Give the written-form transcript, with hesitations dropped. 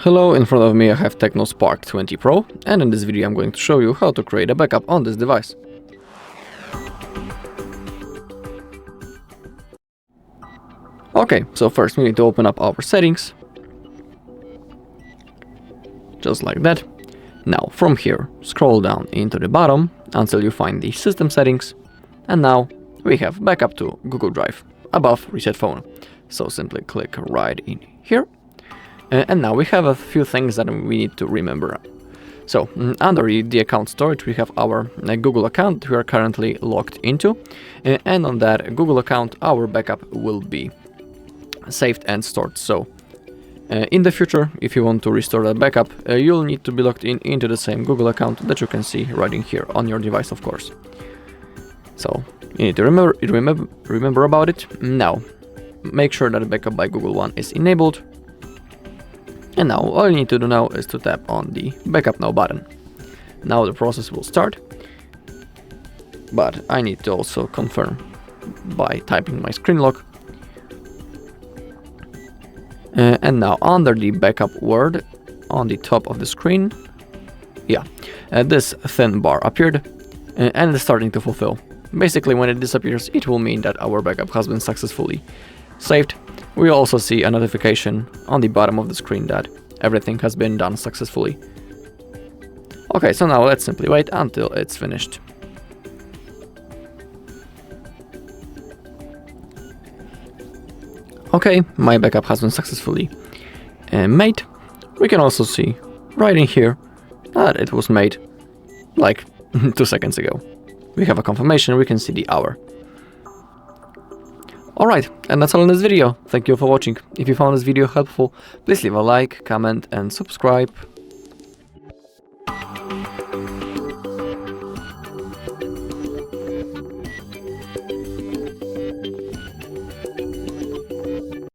Hello, in front of me I have TECNO Spark 20 Pro, and in this video I'm going to show you how to create a backup on this device. Okay, so first we need to open up our settings. Just like that. Now from here, scroll down into the bottom until you find the system settings. And now we have backup to Google Drive above Reset Phone. So simply click right in here. And now we have a few things that we need to remember. So under the account storage we have our Google account we are currently logged into, and on that Google account our backup will be saved and stored. So in the future, if you want to restore that backup, you'll need to be logged into the same Google account that you can see right in here on your device, of course. So you need to remember about it. Now make sure that the backup by Google One is enabled. And now all you need to do now is to tap on the Backup Now button. Now the process will start, but I need to also confirm by typing my screen lock. And now under the backup word on the top of the screen, this thin bar appeared and is starting to fulfill. Basically when it disappears, it will mean that our backup has been successfully saved. We also see a notification on the bottom of the screen that everything has been done successfully. Okay, so now let's simply wait until it's finished. Okay, my backup has been successfully made. We can also see right in here that it was made like 2 seconds ago. We have a confirmation, we can see the hour. Alright, and that's all in this video. Thank you for watching. If you found this video helpful, please leave a like, comment and subscribe.